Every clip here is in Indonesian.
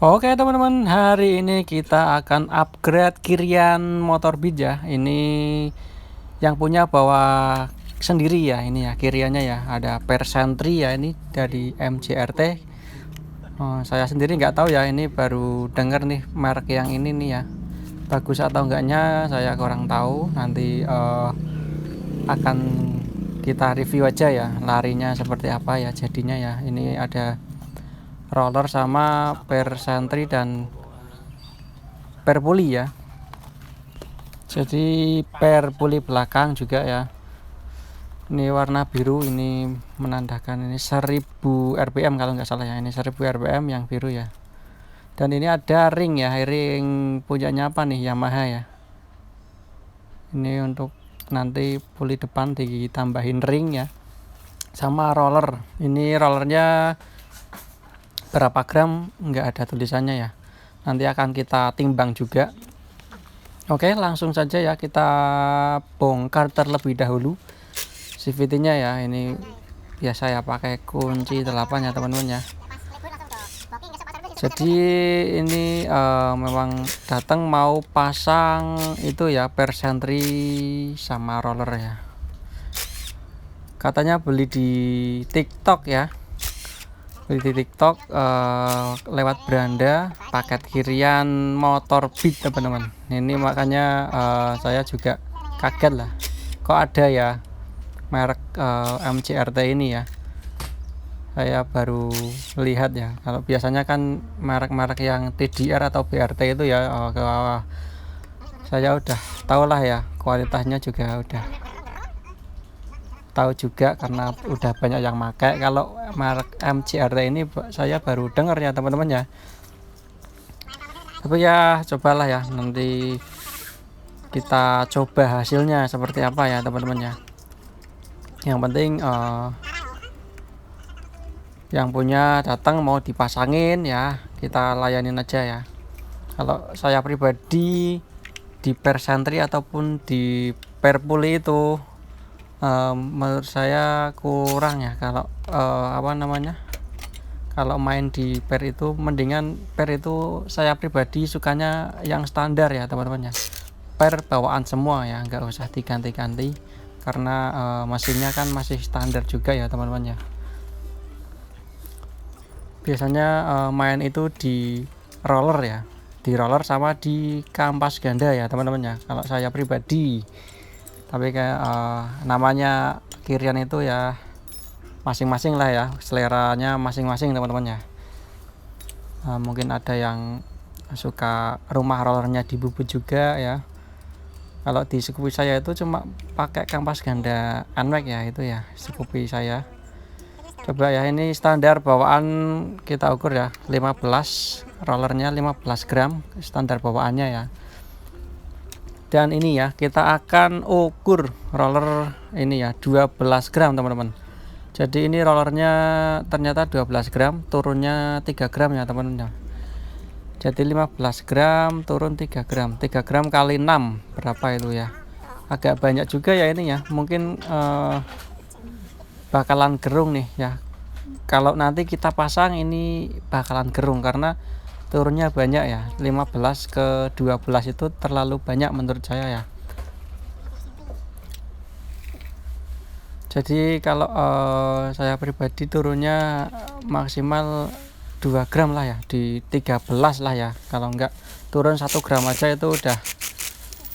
Oke teman-teman, hari ini kita akan upgrade kirian motor Beat ya. Ini yang punya bawa sendiri ya, ini ya kiriannya ya. Ada Persentri ya, ini dari MJRT. Saya sendiri nggak tahu ya, ini baru denger nih merek yang ini nih ya. Bagus atau enggaknya saya kurang tahu. Nanti akan kita review aja ya, larinya seperti apa ya jadinya ya. Ini ada roller sama Persentri dan perpuli ya. Jadi perpuli belakang juga ya. Ini warna biru, ini menandakan ini 1000 rpm kalau nggak salah ya. Ini 1000 rpm yang biru ya. Dan ini ada ring ya, ring punyanya apa nih, Yamaha ya. Ini untuk nanti puli depan ditambahin ring ya. Sama roller. Ini rollernya berapa gram nggak ada tulisannya ya. Nanti akan kita timbang juga. Oke, langsung saja ya kita bongkar terlebih dahulu CVT-nya ya. Ini biasa ya, pakai kunci 8 ya teman-teman ya. Jadi ini memang datang mau pasang itu ya Persentri sama roller ya. Katanya beli di TikTok ya. Beli di TikTok lewat beranda paket kirian motor Beat teman-teman. Ini makanya saya juga kaget lah, kok ada ya merek MJRT ini ya. Saya baru lihat ya, kalau biasanya kan merek-merek yang TDR atau BRT itu ya saya udah tahu lah ya, kualitasnya juga udah tahu juga karena udah banyak yang pakai. Kalau merek MJRT ini saya baru dengar ya teman-teman ya. Tapi ya cobalah ya, nanti kita coba hasilnya seperti apa ya teman-teman ya. Yang penting yang punya datang mau dipasangin ya, kita layanin aja ya. Kalau saya pribadi di Persentri ataupun di Perpuli itu menurut saya kurang ya. Kalau apa namanya, kalau main di Per itu mendingan Per itu saya pribadi sukanya yang standar ya teman-teman ya. Per bawaan semua ya, nggak usah diganti-ganti karena mesinnya kan masih standar juga ya teman-teman ya. Biasanya main itu di roller ya, di roller sama di kampas ganda ya teman-teman ya, kalau saya pribadi. Tapi kayak namanya kirian itu ya masing-masing lah ya, seleranya masing-masing teman-teman ya. Mungkin ada yang suka rumah rollernya dibubut juga ya. Kalau di Scoopy saya itu cuma pakai kampas ganda NMAX ya, itu ya Scoopy saya. Coba ya, ini standar bawaan kita ukur ya 15, rollernya 15 gram standar bawaannya ya. Dan ini ya kita akan ukur roller ini ya 12 gram teman-teman. Jadi ini rollernya ternyata 12 gram, turunnya 3 gram ya teman-teman. Jadi 15 gram turun 3 gram, 3 gram kali 6 berapa itu ya, agak banyak juga ya ini ya. Mungkin bakalan gerung nih ya, kalau nanti kita pasang ini bakalan gerung karena turunnya banyak ya. 15 ke 12 itu terlalu banyak menurut saya ya. Jadi kalau saya pribadi turunnya maksimal 2 gram lah ya, di 13 lah ya. Kalau enggak turun 1 gram aja itu udah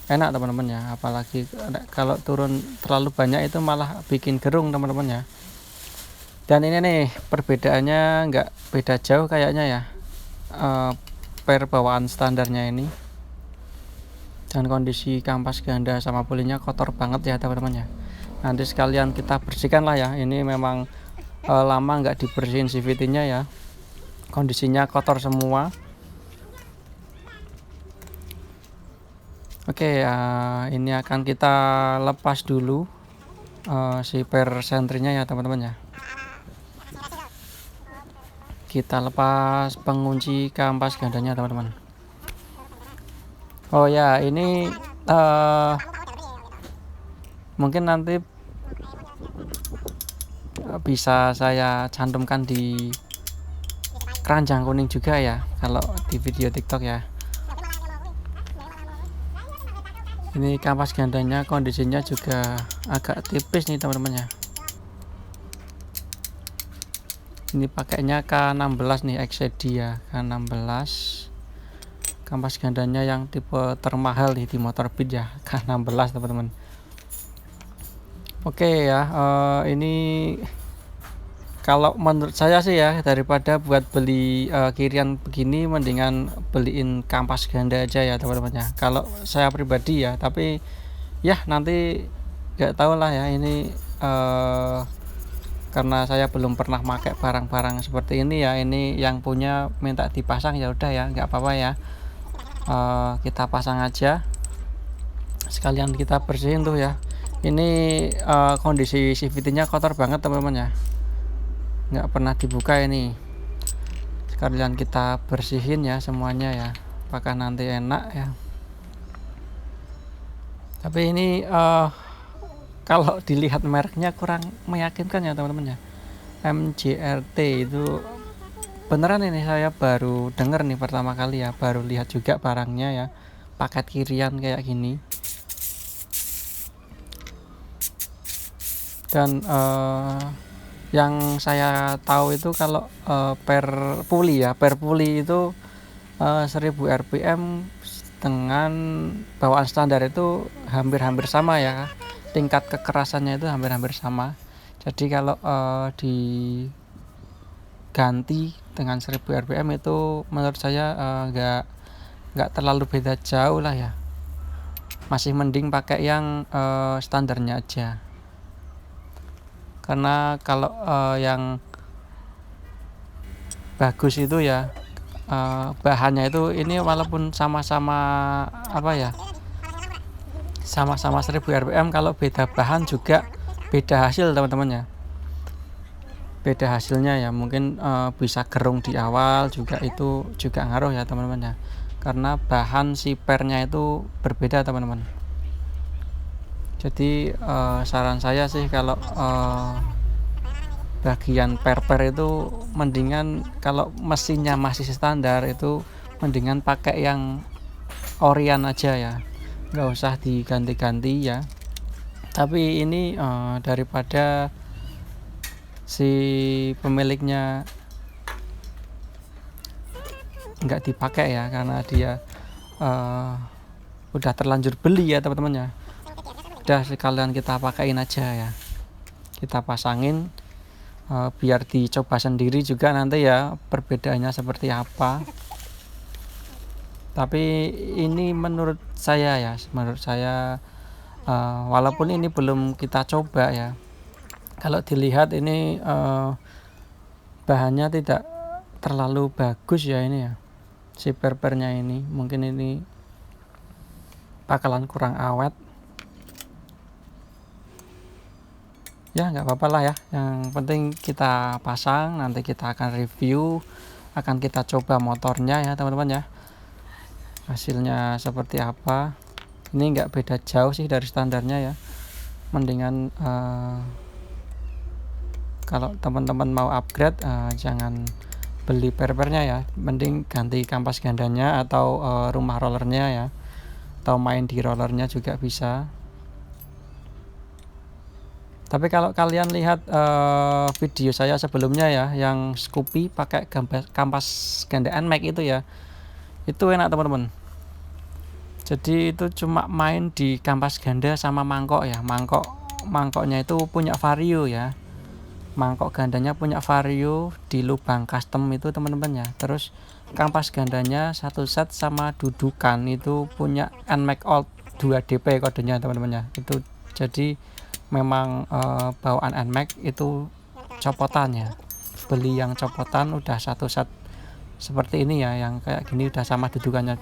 enak teman-teman ya. Apalagi kalau turun terlalu banyak itu malah bikin gerung teman-teman ya. Dan ini nih perbedaannya nggak beda jauh kayaknya ya, per bawaan standarnya ini. Dan kondisi kampas ganda sama pulinya kotor banget ya teman-teman ya. Nanti sekalian kita bersihkan lah ya. Ini memang lama nggak dibersihin CVT nya ya, kondisinya kotor semua. Oke, ini akan kita lepas dulu si Persentrinya ya teman-teman ya. Kita lepas pengunci kampas gandanya teman-teman. Oh ya, ini mungkin nanti bisa saya cantumkan di keranjang kuning juga ya kalau di video TikTok ya. Ini kampas gandanya kondisinya juga agak tipis nih teman-teman ya. Ini pakainya K16 nih, XCD ya, K16. Kampas gandanya yang tipe termahal nih di motor Beat ya, K16 teman-teman. Oke ya, ini kalau menurut saya sih ya, daripada buat beli kirian begini, mendingan beliin kampas ganda aja ya teman-teman ya. Kalau saya pribadi ya, tapi ya nanti nggak tahu lah ya ini karena saya belum pernah pakai barang-barang seperti ini ya. Ini yang punya minta dipasang, ya udah ya, nggak apa-apa ya. Kita pasang aja, sekalian kita bersihin tuh ya. Ini kondisi CVT-nya kotor banget teman-teman ya, nggak pernah dibuka ini. Sekalian kita bersihin ya semuanya ya, apakah nanti enak ya. Tapi ini kalau dilihat mereknya kurang meyakinkan ya teman-teman ya. MJRT itu beneran, ini saya baru denger nih pertama kali ya, baru lihat juga barangnya ya, paket kirian kayak gini. Dan yang saya tahu itu kalau per puli itu 1000 rpm dengan bawaan standar itu hampir-hampir sama ya, tingkat kekerasannya itu hampir-hampir sama. Jadi kalau diganti dengan 1000 rpm itu menurut saya nggak terlalu beda jauh lah ya, masih mending pakai yang standarnya aja. Karena kalau yang bagus itu ya bahannya itu, ini walaupun sama-sama apa ya, sama-sama 1000 rpm, kalau beda bahan juga beda hasil teman-teman ya, beda hasilnya ya. Mungkin bisa gerung di awal juga, itu juga ngaruh ya teman-teman ya, karena bahan si pernya itu berbeda teman-teman. Jadi saran saya sih kalau bagian per itu mendingan, kalau mesinnya masih standar itu mendingan pakai yang orian aja ya, nggak usah diganti-ganti ya. Tapi ini daripada si pemiliknya nggak dipakai ya, karena dia udah terlanjur beli ya teman-teman ya, udah sekalian kita pakein aja ya, kita pasangin biar dicoba sendiri juga nanti ya perbedaannya seperti apa. Tapi ini menurut saya ya, walaupun ini belum kita coba ya, kalau dilihat ini bahannya tidak terlalu bagus ya ini ya, si pernya ini mungkin ini bakalan kurang awet ya. Nggak apa-apa lah ya, yang penting kita pasang, nanti kita akan review, akan kita coba motornya ya teman-teman ya, hasilnya seperti apa. Ini nggak beda jauh sih dari standarnya ya. Mendingan kalau teman-teman mau upgrade jangan beli pernya ya, mending ganti kampas gandanya atau rumah rollernya ya, atau main di rollernya juga bisa. Tapi kalau kalian lihat video saya sebelumnya ya, yang Scoopy pakai kampas ganda NMAX itu ya, itu enak teman-teman. Jadi itu cuma main di kampas ganda sama mangkok ya, mangkoknya itu punya vario ya, mangkok gandanya punya vario di lubang custom itu teman-teman ya. Terus kampas gandanya satu set sama dudukan itu punya NMAX Old 2DP kodenya teman-teman ya. Itu jadi memang bawaan NMAX itu copotannya, beli yang copotan udah satu set seperti ini ya, yang kayak gini udah sama dudukannya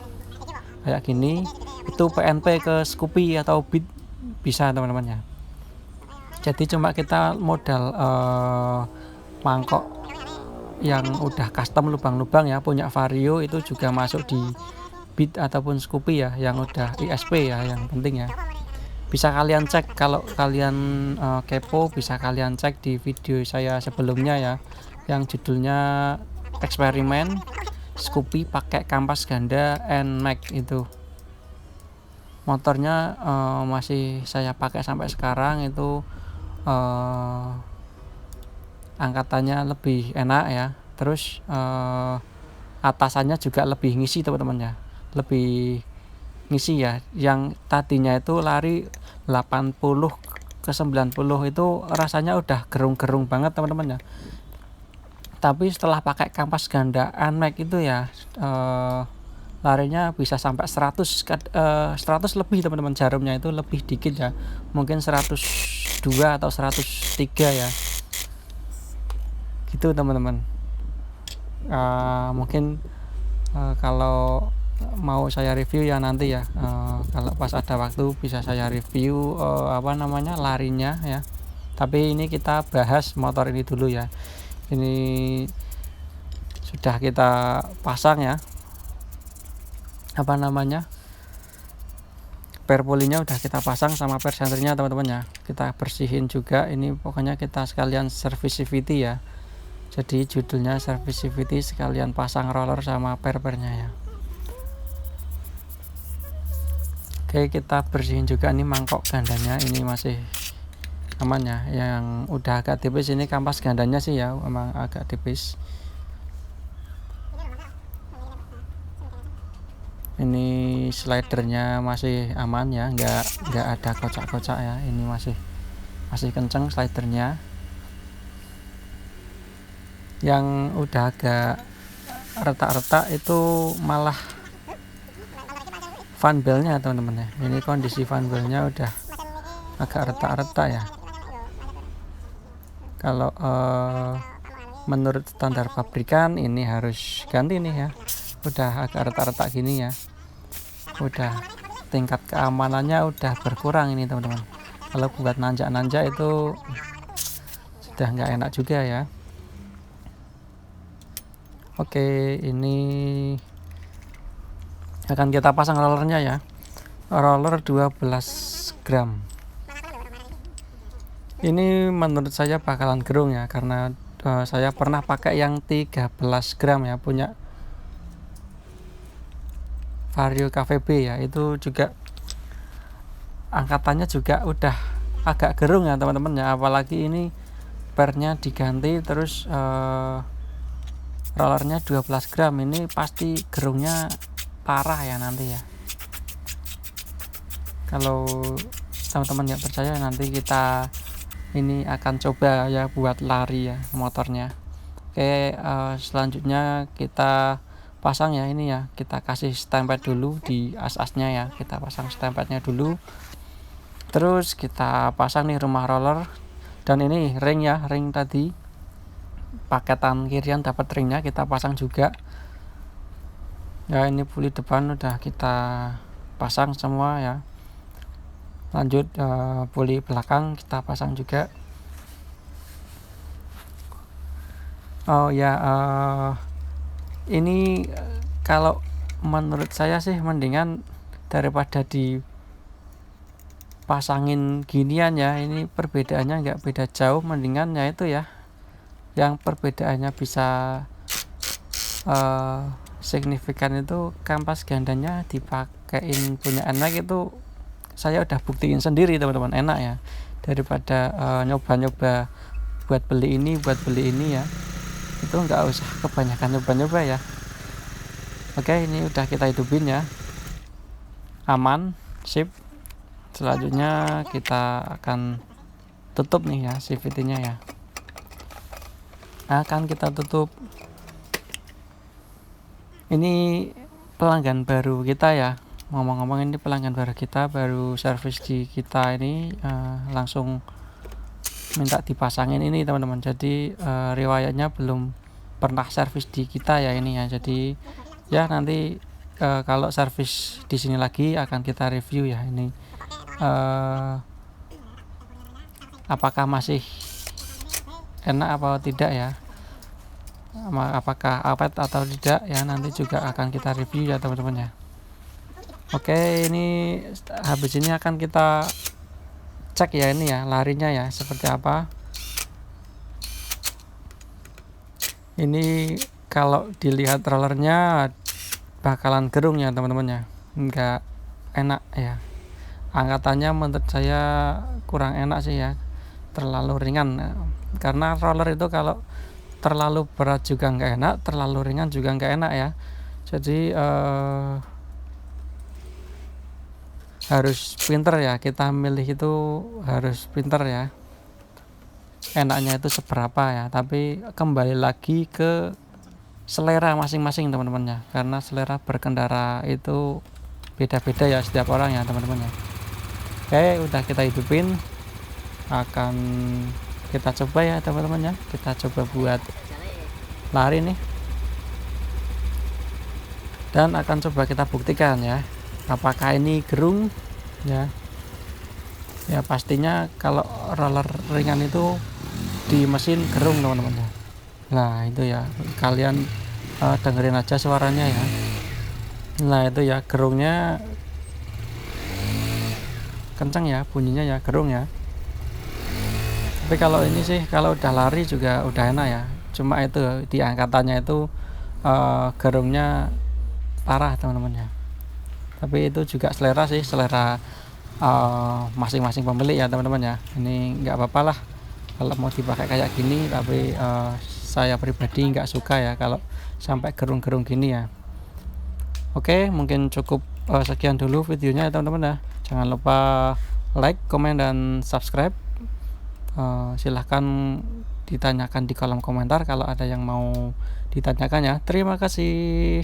kayak gini. Itu PNP ke Scoopy atau Beat bisa teman-teman ya. Jadi cuma kita modal mangkok yang udah custom lubang-lubang ya, punya vario, itu juga masuk di Beat ataupun Scoopy ya, yang udah ISP ya, yang penting ya. Bisa kalian cek, kalau kalian kepo bisa kalian cek di video saya sebelumnya ya, yang judulnya eksperimen Scoopy pakai kampas ganda NMAX itu. Motornya masih saya pakai sampai sekarang itu, angkatannya lebih enak ya. Terus atasannya juga lebih ngisi teman-teman ya, lebih ngisi ya. Yang tadinya itu lari 80 ke 90 itu rasanya udah gerung-gerung banget teman-teman ya. Tapi setelah pakai kampas ganda NMAX itu ya, larinya bisa sampai 100 lebih teman-teman. Jarumnya itu lebih dikit ya, mungkin 102 atau 103 ya, gitu teman-teman. Mungkin kalau mau saya review ya nanti ya, kalau pas ada waktu bisa saya review larinya ya. Tapi ini kita bahas motor ini dulu ya. Ini sudah kita pasang ya, perpolinya udah kita pasang sama persenternya teman-teman ya. Kita bersihin juga ini, pokoknya kita sekalian serviceivity ya. Jadi judulnya serviceivity sekalian pasang roller sama pernya ya. Oke, kita bersihin juga ini mangkok gandanya, ini masih aman ya. Yang udah agak tipis ini kampas gandanya sih ya, emang agak tipis. Ini slidernya masih aman ya, nggak ada kocak-kocak ya. Ini masih kenceng slidernya. Yang udah agak retak-retak itu malah fan belnya teman-teman ya. Ini kondisi fan belnya udah agak retak-retak ya. Kalau menurut standar pabrikan ini harus ganti nih ya. Udah agak retak-retak gini ya. Udah tingkat keamanannya udah berkurang ini teman-teman. Kalau buat nanjak-nanjak itu sudah nggak enak juga ya. Oke, ini akan kita pasang rollernya ya. Roller 12 gram. Ini menurut saya bakalan gerung ya, karena saya pernah pakai yang 13 gram ya, punya Vario KVB ya. Itu juga angkatannya juga udah agak gerung ya teman-teman ya. Apalagi ini pernya diganti, terus rollernya 12 gram, ini pasti gerungnya parah ya nanti ya. Kalau teman-teman nggak percaya, nanti kita ini akan coba ya buat lari ya motornya. Oke, selanjutnya kita pasang ya ini ya, kita kasih stempel dulu di as-asnya ya, kita pasang stempelnya dulu. Terus kita pasang nih rumah roller, dan ini ring ya, ring tadi paketan kirian dapat ringnya kita pasang juga ya. Ini puli depan udah kita pasang semua ya. Lanjut puli belakang kita pasang juga. Oh ya, ini kalau menurut saya sih mendingan daripada dipasangin ginian ya, ini perbedaannya nggak beda jauh, mendingan ya itu ya, yang perbedaannya bisa signifikan itu kampas gandanya dipakein punya NMAX itu. Saya udah buktiin sendiri teman-teman, enak ya, daripada nyoba-nyoba buat beli ini ya, itu nggak usah kebanyakan nyoba-nyoba ya. Oke, ini udah kita hidupin ya, aman, sip. Selanjutnya kita akan tutup nih ya CVT-nya ya, akan kita tutup. Ini pelanggan baru kita ya, ngomong-ngomong ini pelanggan baru kita, baru servis di kita ini, langsung minta dipasangin ini teman-teman. Jadi riwayatnya belum pernah servis di kita ya ini ya. Jadi ya nanti kalau servis di sini lagi akan kita review ya ini, apakah masih enak apa tidak ya, apakah awet atau tidak ya, nanti juga akan kita review ya teman-teman ya. Oke, ini habis ini akan kita cek ya ini ya larinya ya seperti apa. Ini kalau dilihat rollernya bakalan gerung ya teman-teman ya, nggak enak ya. Angkatannya menurut saya kurang enak sih ya, terlalu ringan. Karena roller itu kalau terlalu berat juga nggak enak, terlalu ringan juga nggak enak ya. Jadi harus pinter ya, kita milih itu harus pinter ya, enaknya itu seberapa ya. Tapi kembali lagi ke selera masing-masing teman-teman ya, karena selera berkendara itu beda-beda ya setiap orang ya teman-teman ya. Oke, udah kita hidupin, akan kita coba ya teman-teman ya, kita coba buat lari nih, dan akan coba kita buktikan ya apakah ini gerung ya. Ya pastinya kalau roller ringan itu di mesin gerung teman-teman ya. Nah itu ya, kalian dengerin aja suaranya ya. Nah itu ya, gerungnya kenceng ya, bunyinya ya, gerung ya. Tapi kalau ini sih, kalau udah lari juga udah enak ya. Cuma itu di angkatannya itu gerungnya parah teman-teman ya. Tapi itu juga selera sih, selera masing-masing pemilik ya teman-teman ya. Ini nggak apa-apa lah kalau mau dipakai kayak gini, tapi saya pribadi nggak suka ya kalau sampai gerung-gerung gini ya. Oke, mungkin cukup sekian dulu videonya ya teman-teman ya. Jangan lupa like, komen, dan subscribe. Silahkan ditanyakan di kolom komentar kalau ada yang mau ditanyakan ya. Terima kasih.